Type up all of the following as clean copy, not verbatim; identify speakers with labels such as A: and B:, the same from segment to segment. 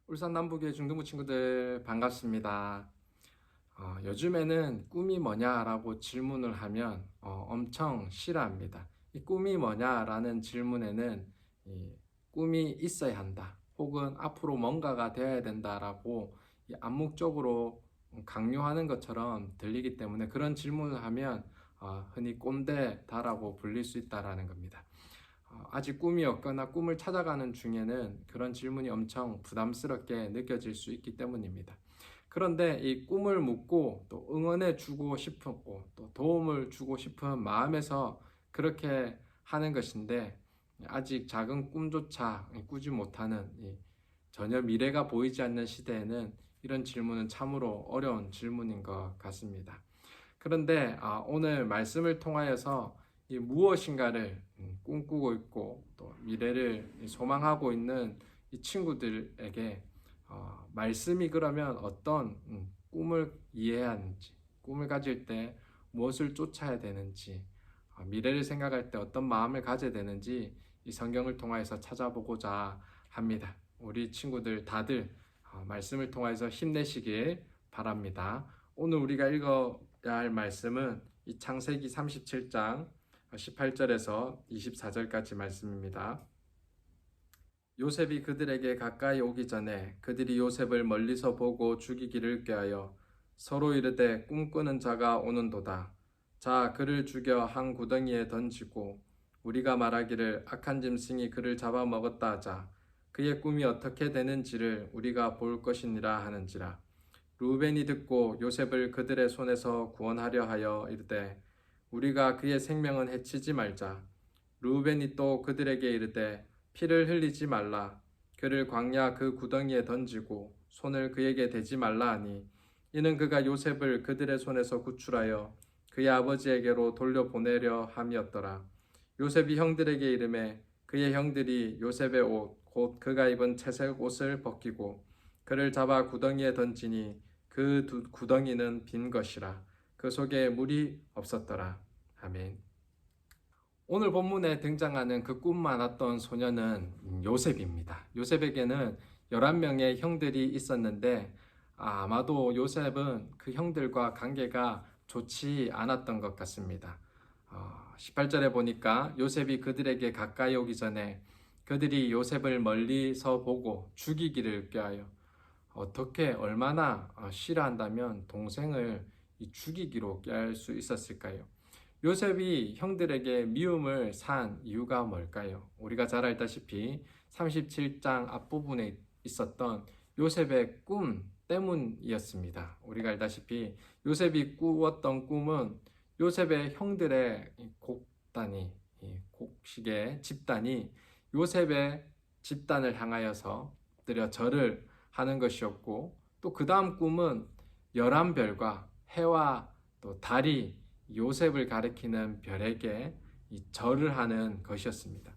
A: 울산 남북의 중등부 친구들 반갑습니다. 요즘에는 꿈이 뭐냐라고 질문을 하면 엄청 싫어합니다. 이 꿈이 뭐냐라는 질문에는 이 꿈이 있어야 한다, 혹은 앞으로 뭔가가 되어야 된다라고 이 암묵적으로 강요하는 것처럼 들리기 때문에 그런 질문을 하면 흔히 꼰대다라고 불릴 수 있다라는 겁니다. 아직 꿈이 없거나 꿈을 찾아가는 중에는 그런 질문이 엄청 부담스럽게 느껴질 수 있기 때문입니다. 그런데 이 꿈을 묻고 또 응원해 주고 싶고 또 도움을 주고 싶은 마음에서 그렇게 하는 것인데, 아직 작은 꿈조차 꾸지 못하는 전혀 미래가 보이지 않는 시대에는 이런 질문은 참으로 어려운 질문인 것 같습니다. 그런데 오늘 말씀을 통하여서 이 무엇인가를 꿈꾸고 있고 또 미래를 소망하고 있는 이 친구들에게 말씀이 그러면 어떤 꿈을 이해해야 하는지, 꿈을 가질 때 무엇을 쫓아야 되는지, 미래를 생각할 때 어떤 마음을 가져야 되는지 이 성경을 통하여서 찾아보고자 합니다. 우리 친구들 다들 말씀을 통하여서 힘내시길 바랍니다. 오늘 우리가 읽어야 할 말씀은 이 창세기 37장 18절에서 24절까지 말씀입니다. 요셉이 그들에게 가까이 오기 전에 그들이 요셉을 멀리서 보고 죽이기를 꾀하여 서로 이르되 꿈꾸는 자가 오는도다. 자, 그를 죽여 한 구덩이에 던지고 우리가 말하기를 악한 짐승이 그를 잡아먹었다 하자. 그의 꿈이 어떻게 되는지를 우리가 볼 것이니라 하는지라. 루벤이 듣고 요셉을 그들의 손에서 구원하려 하여 이르되 우리가 그의 생명은 해치지 말자. 루벤이 또 그들에게 이르되 피를 흘리지 말라. 그를 광야 그 구덩이에 던지고 손을 그에게 대지 말라 하니, 이는 그가 요셉을 그들의 손에서 구출하여 그의 아버지에게로 돌려보내려 함이었더라. 요셉이 형들에게 이르매 그의 형들이 요셉의 옷 곧 그가 입은 채색 옷을 벗기고 그를 잡아 구덩이에 던지니 그 구덩이는 빈 것이라. 그 속에 물이 없었더라. 아멘. 오늘 본문에 등장하는 그 꿈 많았던 소녀는 요셉입니다. 요셉에게는 11명의 형들이 있었는데 아마도 요셉은 그 형들과 관계가 좋지 않았던 것 같습니다. 18절에 보니까 요셉이 그들에게 가까이 오기 전에 그들이 요셉을 멀리서 보고 죽이기를 꾀하여, 어떻게 얼마나 싫어한다면 동생을 죽이기로 꾀할 수 있었을까요? 요셉이 형들에게 미움을 산 이유가 뭘까요? 우리가 잘 알다시피 37장 앞부분에 있었던 요셉의 꿈 때문이었습니다. 우리가 알다시피 요셉이 꾸었던 꿈은 요셉의 형들의 곡단이, 곡식의 집단이 요셉의 집단을 향하여서 엎드려 절을 하는 것이었고, 또 그 다음 꿈은 11별과 해와 또 달이 요셉을 가리키는 별에게 절을 하는 것이었습니다.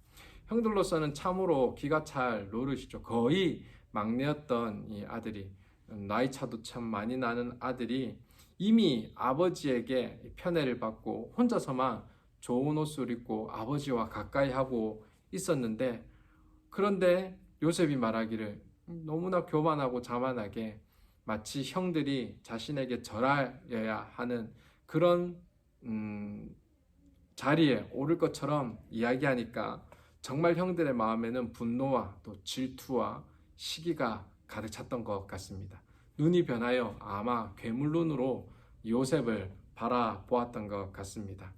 A: 형들로서는 참으로 기가 찰 노릇이죠. 거의 막내였던 이 아들이, 나이 차도 참 많이 나는 아들이 이미 아버지에게 편애를 받고 혼자서만 좋은 옷을 입고 아버지와 가까이 하고 있었는데, 그런데 요셉이 말하기를 너무나 교만하고 자만하게 마치 형들이 자신에게 절하여야 하는 그런 자리에 오를 것처럼 이야기하니까 정말 형들의 마음에는 분노와 또 질투와 시기가 가득 찼던 것 같습니다. 눈이 변하여 아마 괴물눈으로 요셉을 바라보았던 것 같습니다.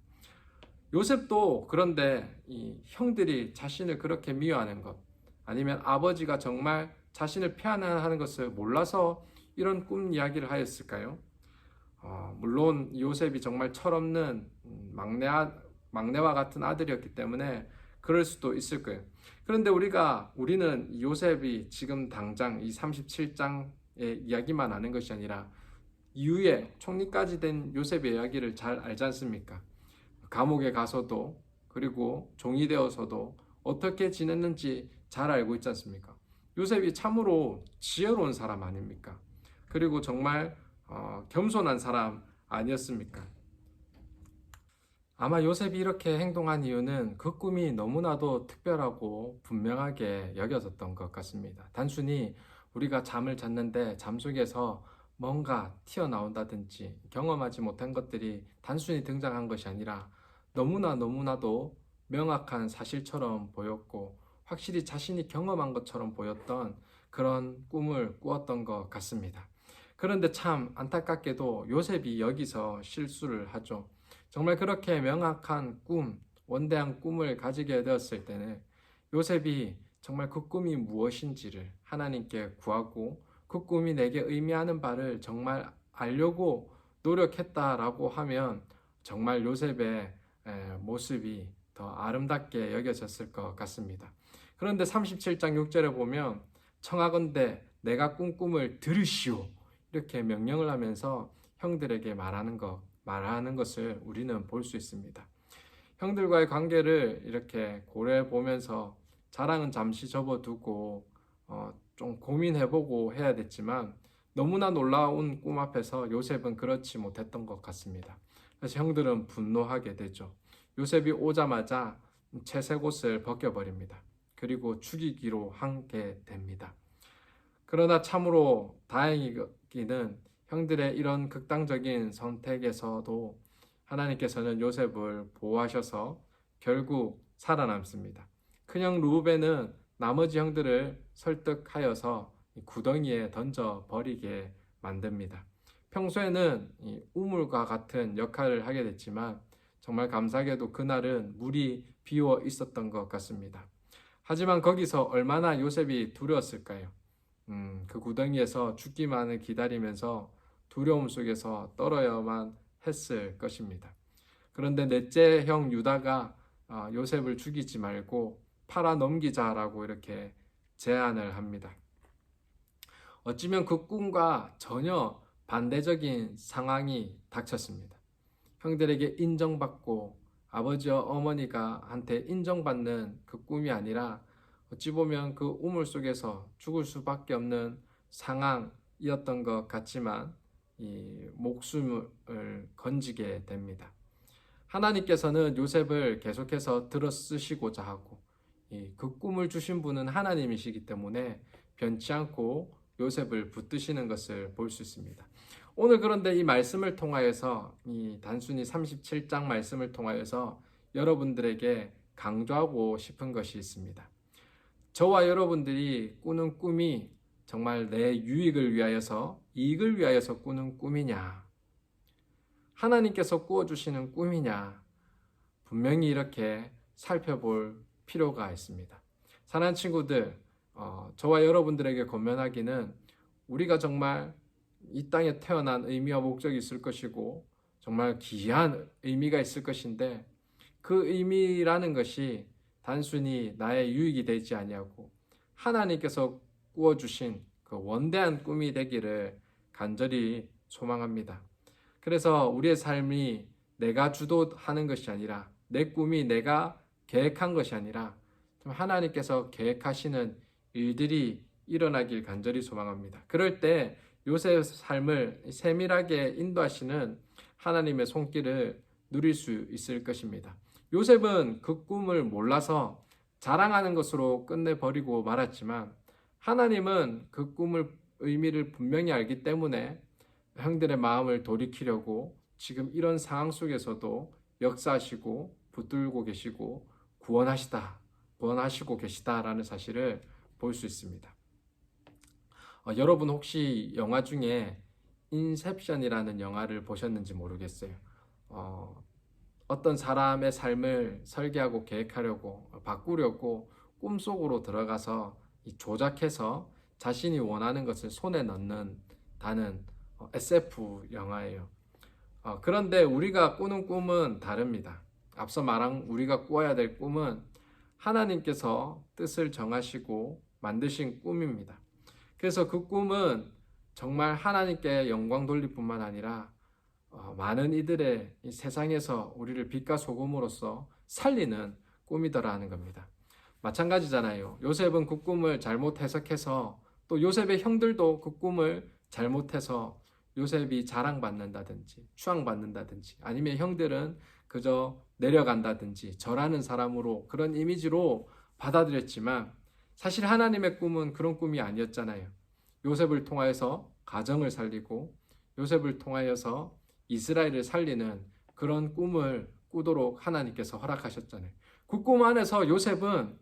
A: 요셉도 그런데 이 형들이 자신을 그렇게 미워하는 것, 아니면 아버지가 정말 자신을 폐하는 것을 몰라서 이런 꿈 이야기를 하였을까요? 물론 요셉이 정말 철없는 막내와 같은 아들이었기 때문에 그럴 수도 있을 거예요. 그런데 우리는 요셉이 지금 당장 이 37장의 이야기만 아는 것이 아니라 이후에 총리까지 된 요셉의 이야기를 잘 알지 않습니까? 감옥에 가서도, 그리고 종이 되어서도 어떻게 지냈는지 잘 알고 있지 않습니까? 요셉이 참으로 지혜로운 사람 아닙니까? 그리고 정말 겸손한 사람 아니었습니까? 아마 요셉이 이렇게 행동한 이유는 그 꿈이 너무나도 특별하고 분명하게 여겨졌던 것 같습니다. 단순히 우리가 잠을 잤는데 잠 속에서 뭔가 튀어나온다든지 경험하지 못한 것들이 단순히 등장한 것이 아니라 너무나도 명확한 사실처럼 보였고 확실히 자신이 경험한 것처럼 보였던 그런 꿈을 꾸었던 것 같습니다. 그런데 참 안타깝게도 요셉이 여기서 실수를 하죠. 정말 그렇게 명확한 꿈, 원대한 꿈을 가지게 되었을 때는 요셉이 정말 그 꿈이 무엇인지를 하나님께 구하고 그 꿈이 내게 의미하는 바를 정말 알려고 노력했다라고 하면 정말 요셉의 모습이 더 아름답게 여겨졌을 것 같습니다. 그런데 37장 6절에 보면 청하건대 내가 꾼 꿈을 들으시오 이렇게 명령을 하면서 형들에게 말하는 것을 우리는 볼 수 있습니다. 형들과의 관계를 이렇게 고려해 보면서 자랑은 잠시 접어두고 좀 고민해보고 해야 됐지만 너무나 놀라운 꿈 앞에서 요셉은 그렇지 못했던 것 같습니다. 그래서 형들은 분노하게 되죠. 요셉이 오자마자 채색 옷을 벗겨버립니다. 그리고 죽이기로 하게 됩니다. 그러나 참으로 다행이기는 형들의 이런 극단적인 선택에서도 하나님께서는 요셉을 보호하셔서 결국 살아남습니다. 큰형 루벤은 나머지 형들을 설득하여서 구덩이에 던져 버리게 만듭니다. 평소에는 우물과 같은 역할을 하게 됐지만 정말 감사하게도 그날은 물이 비워 있었던 것 같습니다. 하지만 거기서 얼마나 요셉이 두려웠을까요? 그 구덩이에서 죽기만을 기다리면서 두려움 속에서 떨어야만 했을 것입니다. 그런데 넷째 형 유다가 요셉을 죽이지 말고 팔아 넘기자라고 이렇게 제안을 합니다. 어찌면 그 꿈과 전혀 반대적인 상황이 닥쳤습니다. 형들에게 인정받고 아버지와 어머니가 한테 인정받는 그 꿈이 아니라 어찌 보면 그 우물 속에서 죽을 수밖에 없는 상황이었던 것 같지만 이 목숨을 건지게 됩니다. 하나님께서는 요셉을 계속해서 들어 쓰시고자 하고 그 꿈을 주신 분은 하나님이시기 때문에 변치 않고 요셉을 붙드시는 것을 볼 수 있습니다. 오늘 그런데 이 말씀을 통하여서 이 단순히 37장 말씀을 통하여서 여러분들에게 강조하고 싶은 것이 있습니다. 저와 여러분들이 꾸는 꿈이 정말 내 유익을 위하여서 이익을 위하여서 꾸는 꿈이냐 하나님께서 꾸어주시는 꿈이냐 분명히 이렇게 살펴볼 필요가 있습니다. 사랑하는 친구들, 저와 여러분들에게 권면하기는 우리가 정말 이 땅에 태어난 의미와 목적이 있을 것이고 정말 귀한 의미가 있을 것인데 그 의미라는 것이 단순히 나의 유익이 되지 아니하고 하나님께서 꾸어주신 그 원대한 꿈이 되기를 간절히 소망합니다. 그래서 우리의 삶이 내가 주도하는 것이 아니라 내 꿈이 내가 계획한 것이 아니라 하나님께서 계획하시는 일들이 일어나길 간절히 소망합니다. 그럴 때 요셉의 삶을 세밀하게 인도하시는 하나님의 손길을 누릴 수 있을 것입니다. 요셉은 그 꿈을 몰라서 자랑하는 것으로 끝내버리고 말았지만 하나님은 그 꿈을 의미를 분명히 알기 때문에 형들의 마음을 돌이키려고 지금 이런 상황 속에서도 역사하시고 붙들고 계시고 구원하시고 계시다라는 사실을 볼 수 있습니다. 여러분 혹시 영화 중에 인셉션이라는 영화를 보셨는지 모르겠어요. 어떤 사람의 삶을 설계하고 계획하려고 바꾸려고 꿈속으로 들어가서 조작해서 자신이 원하는 것을 손에 넣는다는 SF 영화예요. 그런데 우리가 꾸는 꿈은 다릅니다. 앞서 말한 우리가 꾸어야 될 꿈은 하나님께서 뜻을 정하시고 만드신 꿈입니다. 그래서 그 꿈은 정말 하나님께 영광 돌릴 뿐만 아니라 많은 이들의 이 세상에서 우리를 빛과 소금으로서 살리는 꿈이더라는 겁니다. 마찬가지잖아요. 요셉은 그 꿈을 잘못 해석해서 또 요셉의 형들도 그 꿈을 잘못해서 요셉이 자랑받는다든지 추앙받는다든지 아니면 형들은 그저 내려간다든지 절하는 사람으로 그런 이미지로 받아들였지만 사실 하나님의 꿈은 그런 꿈이 아니었잖아요. 요셉을 통하여서 가정을 살리고 요셉을 통하여서 이스라엘을 살리는 그런 꿈을 꾸도록 하나님께서 허락하셨잖아요. 그 꿈 안에서 요셉은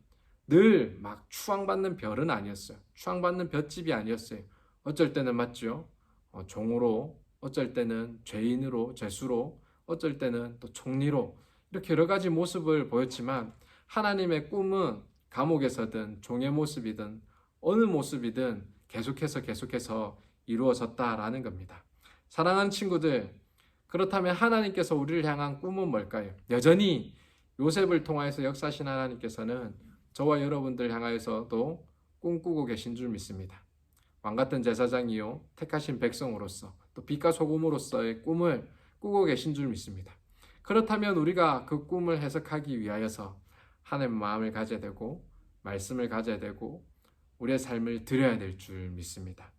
A: 늘 막 추앙받는 별은 아니었어요. 추앙받는 볏집이 아니었어요. 어쩔 때는 맞죠. 종으로, 어쩔 때는 죄인으로, 죄수로, 어쩔 때는 또 총리로 이렇게 여러 가지 모습을 보였지만 하나님의 꿈은 감옥에서든 종의 모습이든 어느 모습이든 계속해서 이루어졌다라는 겁니다. 사랑하는 친구들, 그렇다면 하나님께서 우리를 향한 꿈은 뭘까요? 여전히 요셉을 통하여서 역사하신 하나님께서는 저와 여러분들 향하여서도 꿈꾸고 계신 줄 믿습니다. 왕같은 제사장이요 택하신 백성으로서 또 빛과 소금으로서의 꿈을 꾸고 계신 줄 믿습니다. 그렇다면 우리가 그 꿈을 해석하기 위하여서 하나님의 마음을 가져야 되고 말씀을 가져야 되고 우리의 삶을 드려야 될 줄 믿습니다.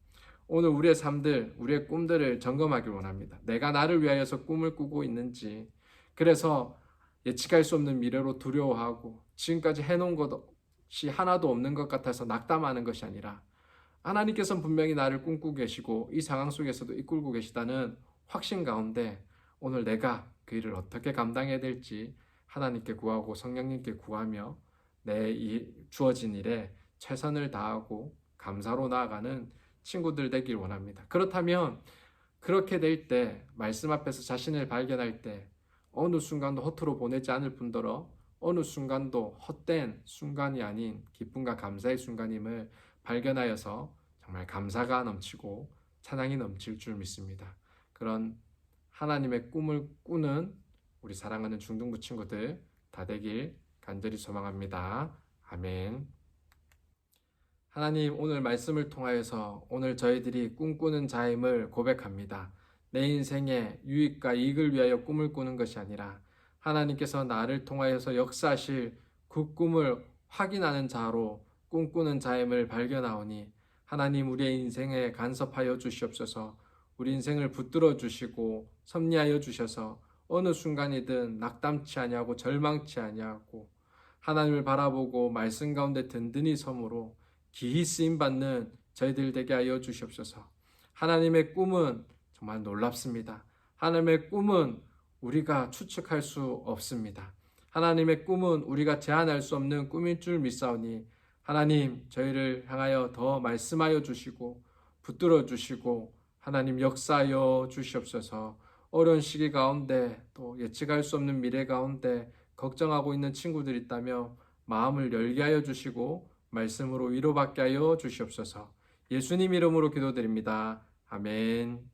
A: 오늘 우리의 삶들, 우리의 꿈들을 점검하길 원합니다. 내가 나를 위하여서 꿈을 꾸고 있는지, 그래서 예측할 수 없는 미래로 두려워하고 지금까지 해놓은 것이 하나도 없는 것 같아서 낙담하는 것이 아니라 하나님께서는 분명히 나를 꿈꾸고 계시고 이 상황 속에서도 이끌고 계시다는 확신 가운데 오늘 내가 그 일을 어떻게 감당해야 될지 하나님께 구하고 성령님께 구하며 내 주어진 일에 최선을 다하고 감사로 나아가는 친구들 되길 원합니다. 그렇다면 그렇게 될 때 말씀 앞에서 자신을 발견할 때 어느 순간도 허투루 보내지 않을 뿐더러 어느 순간도 헛된 순간이 아닌 기쁨과 감사의 순간임을 발견하여서 정말 감사가 넘치고 찬양이 넘칠 줄 믿습니다. 그런 하나님의 꿈을 꾸는 우리 사랑하는 중등부 친구들 다 되길 간절히 소망합니다. 아멘. 하나님, 오늘 말씀을 통하여서 오늘 저희들이 꿈꾸는 자임을 고백합니다. 내 인생의 유익과 이익을 위하여 꿈을 꾸는 것이 아니라 하나님께서 나를 통하여서 역사하실 그 꿈을 확인하는 자로 꿈꾸는 자임을 발견하오니 하나님, 우리의 인생에 간섭하여 주시옵소서. 우리 인생을 붙들어 주시고 섭리하여 주셔서 어느 순간이든 낙담치 아니하고 절망치 아니하고 하나님을 바라보고 말씀 가운데 든든히 섬으로 기히 쓰임받는 저희들 되게 하여 주시옵소서. 하나님의 꿈은 정말 놀랍습니다. 하나님의 꿈은 우리가 추측할 수 없습니다. 하나님의 꿈은 우리가 제한할 수 없는 꿈일 줄 믿사오니 하나님, 저희를 향하여 더 말씀하여 주시고 붙들어 주시고 하나님 역사하여 주시옵소서. 어려운 시기 가운데 또 예측할 수 없는 미래 가운데 걱정하고 있는 친구들이 있다며 마음을 열게 하여 주시고 말씀으로 위로받게 하여 주시옵소서. 예수님 이름으로 기도드립니다. 아멘.